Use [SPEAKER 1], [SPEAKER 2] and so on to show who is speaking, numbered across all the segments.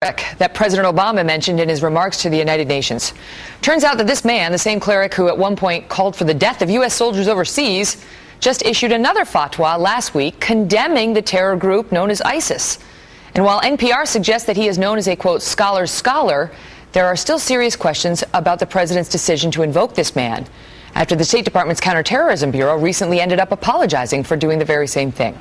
[SPEAKER 1] That President Obama mentioned in his remarks to the United Nations. Turns out that this man, the same cleric who at one point called for the death of U.S. soldiers overseas, just issued another fatwa last week condemning the terror group known as ISIS. And while NPR suggests that he is known as a, quote, scholar's scholar, there are still serious questions about the president's decision to invoke this man after the State Department's Counterterrorism Bureau recently ended up apologizing for doing the very same thing.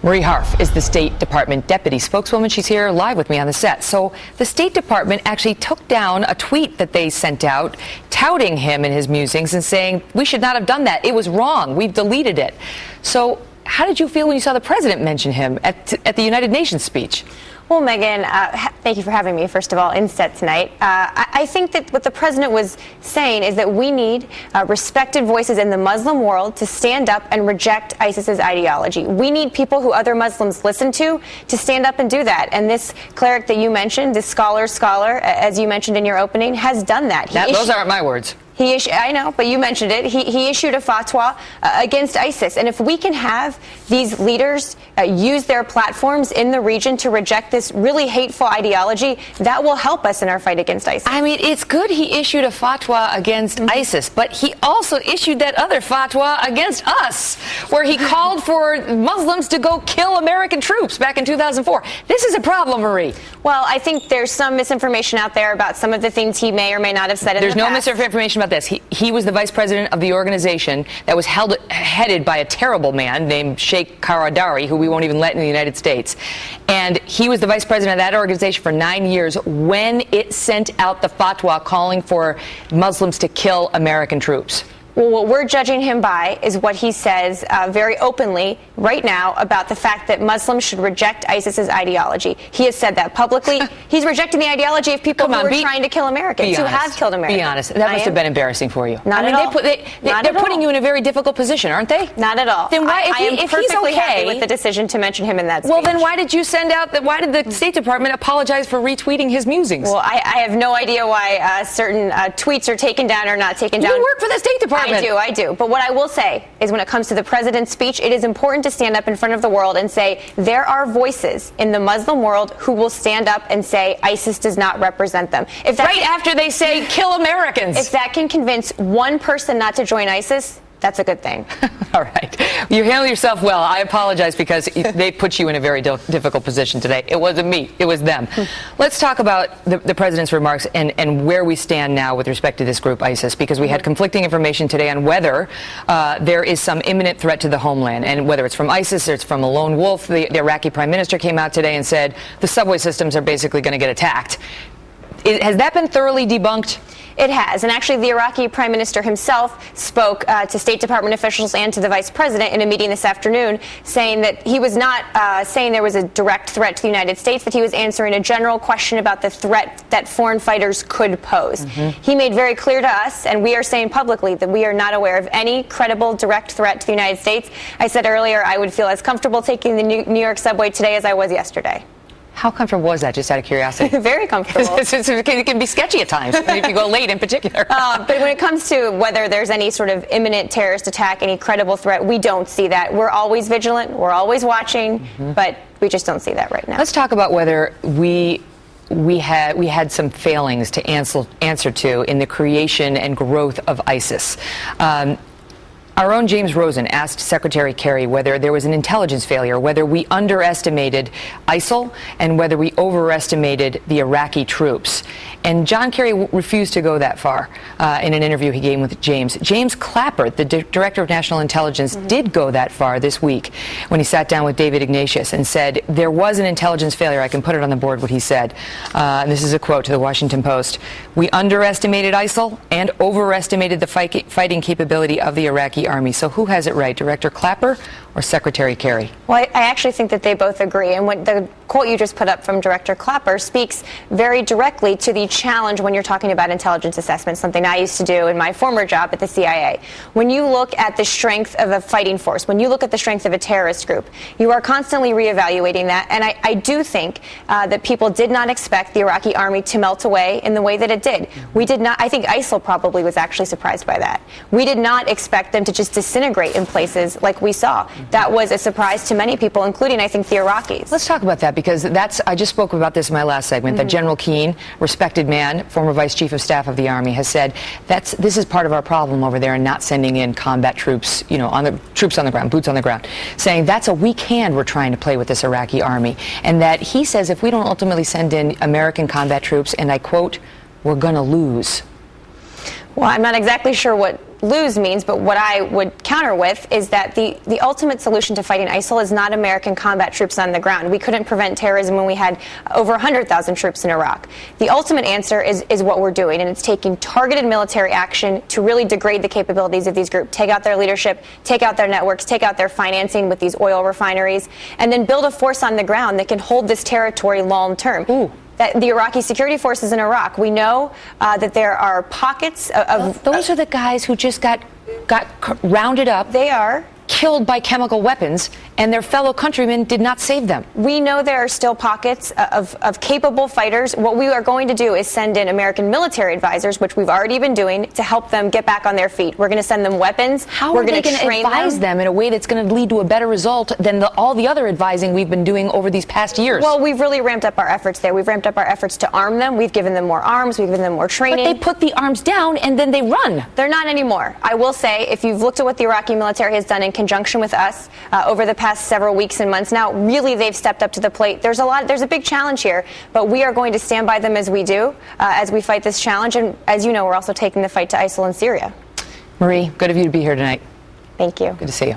[SPEAKER 1] Marie Harf is the State Department deputy spokeswoman. She's here live with me on the set. So the State Department actually took down a tweet that they sent out touting him and his musings and saying, we should not have done that. It was wrong. We've deleted it. So how did you feel when you saw the president mention him at the United Nations speech?
[SPEAKER 2] Well, Megan, thank you for having me, first of all, in set tonight. I think that what the president was saying is that we need respected voices in the Muslim world to stand up and reject ISIS's ideology. We need people who other Muslims listen to stand up and do that. And this cleric that you mentioned, this scholar, as you mentioned in your opening, has done that.
[SPEAKER 1] Those aren't my words.
[SPEAKER 2] I know, but you mentioned it. He issued a fatwa against ISIS. And if we can have these leaders use their platforms in the region to reject this really hateful ideology, that will help us in our fight against ISIS.
[SPEAKER 1] I mean, it's good he issued a fatwa against ISIS, but he also issued that other fatwa against us, where he called for Muslims to go kill American troops back in 2004. This is a problem, Marie.
[SPEAKER 2] Well, I think there's some misinformation out there about some of the things he may or may not have said in the past.
[SPEAKER 1] There's no misinformation about this. He was the vice president of the organization that was headed by a terrible man named Sheikh Karadari, who we won't even let in the United States. And he was the vice president of that organization for 9 years when it sent out the fatwa calling for Muslims to kill American troops.
[SPEAKER 2] Well, what we're judging him by is what he says very openly right now about the fact that Muslims should reject ISIS's ideology. He has said that publicly. He's rejecting the ideology of people who are trying to kill Americans, who have killed Americans.
[SPEAKER 1] Be honest. That must have been embarrassing for you.
[SPEAKER 2] Not at all.
[SPEAKER 1] They're putting you in a very difficult position, aren't they?
[SPEAKER 2] Not at all.
[SPEAKER 1] Then why,
[SPEAKER 2] if he's okay, happy with the decision to mention him in that speech.
[SPEAKER 1] Well, then why did you send out that? Why did the State Department apologize for retweeting his musings?
[SPEAKER 2] Well, I have no idea why certain tweets are taken down or not taken down.
[SPEAKER 1] You work for the State Department.
[SPEAKER 2] I do. But what I will say is when it comes to the president's speech, it is important to stand up in front of the world and say there are voices in the Muslim world who will stand up and say ISIS does not represent them.
[SPEAKER 1] After they say kill Americans.
[SPEAKER 2] If that can convince one person not to join ISIS, that's a good thing.
[SPEAKER 1] All right. You handle yourself well. I apologize because they put you in a very difficult position today. It wasn't me. It was them. Let's talk about the president's remarks and where we stand now with respect to this group, ISIS, because we had conflicting information today on whether there is some imminent threat to the homeland, and whether it's from ISIS or it's from a lone wolf. The Iraqi prime minister came out today and said the subway systems are basically going to get attacked. Has that been thoroughly debunked?
[SPEAKER 2] It has. And actually, the Iraqi prime minister himself spoke to State Department officials and to the vice president in a meeting this afternoon, saying that he was not saying there was a direct threat to the United States, that he was answering a general question about the threat that foreign fighters could pose. He made very clear to us, and we are saying publicly, that we are not aware of any credible direct threat to the United States. I said earlier I would feel as comfortable taking the New York subway today as I was yesterday.
[SPEAKER 1] How comfortable was that, just out of curiosity?
[SPEAKER 2] Very comfortable.
[SPEAKER 1] It can be sketchy at times, if you go late in particular.
[SPEAKER 2] But when it comes to whether there's any sort of imminent terrorist attack, any credible threat, we don't see that. We're always vigilant. We're always watching, but we just don't see that right now.
[SPEAKER 1] Let's talk about whether we had some failings to answer to in the creation and growth of ISIS. Our own James Rosen asked Secretary Kerry whether there was an intelligence failure, whether we underestimated ISIL and whether we overestimated the Iraqi troops. And John Kerry refused to go that far in an interview he gave with James. James Clapper, the Director of National Intelligence, did go that far this week when he sat down with David Ignatius and said there was an intelligence failure. I can put it on the board what he said. And this is a quote to the Washington Post. We underestimated ISIL and overestimated the fighting capability of the Iraqi army. So who has it right, Director Clapper or Secretary Kerry?
[SPEAKER 2] Well, I actually think that they both agree. And what the quote you just put up from Director Clapper speaks very directly to the challenge when you're talking about intelligence assessment, something I used to do in my former job at the CIA. When you look at the strength of a fighting force, when you look at the strength of a terrorist group, you are constantly reevaluating that. And I do think that people did not expect the Iraqi army to melt away in the way that it did. We did not. I think ISIL probably was actually surprised by that. We did not expect them to just disintegrate in places like we saw. That was a surprise to many people, including, I think, the Iraqis.
[SPEAKER 1] Let's talk about that, that, because I just spoke about this in my last segment, that General Keane, respected man, former Vice Chief of Staff of the Army, has said this is part of our problem over there in not sending in combat troops, troops on the ground, boots on the ground, saying that's a weak hand we're trying to play with this Iraqi army. And that he says if we don't ultimately send in American combat troops, and I quote, we're going to lose.
[SPEAKER 2] Well, I'm not exactly sure what lose means, but what I would counter with is that the ultimate solution to fighting ISIL is not American combat troops on the ground. We couldn't prevent terrorism when we had over 100,000 troops in Iraq. The ultimate answer is what we're doing, and it's taking targeted military action to really degrade the capabilities of these groups, take out their leadership, take out their networks, take out their financing with these oil refineries, and then build a force on the ground that can hold this territory long term.
[SPEAKER 1] Ooh.
[SPEAKER 2] That the Iraqi security forces in Iraq, we know that there are pockets of...
[SPEAKER 1] Those are the guys who just got rounded up.
[SPEAKER 2] They are.
[SPEAKER 1] Killed by chemical weapons, and their fellow countrymen did not save them.
[SPEAKER 2] We know there are still pockets of capable fighters. What we are going to do is send in American military advisors, which we've already been doing, to help them get back on their feet. We're going to send them weapons.
[SPEAKER 1] How are they going to advise them in a way that's going to lead to a better result than all the other advising we've been doing over these past years?
[SPEAKER 2] Well, we've really ramped up our efforts there. We've ramped up our efforts to arm them. We've given them more arms. We've given them more training.
[SPEAKER 1] But they put the arms down and then they run.
[SPEAKER 2] They're not anymore. I will say, if you've looked at what the Iraqi military has done in conjunction with us over the past several weeks and months now, really they've stepped up to the plate. There's a big challenge here, but we are going to stand by them as we do, as we fight this challenge. And as you know, we're also taking the fight to ISIL in Syria.
[SPEAKER 1] Marie, good of you to be here tonight.
[SPEAKER 2] Thank you.
[SPEAKER 1] Good to see you.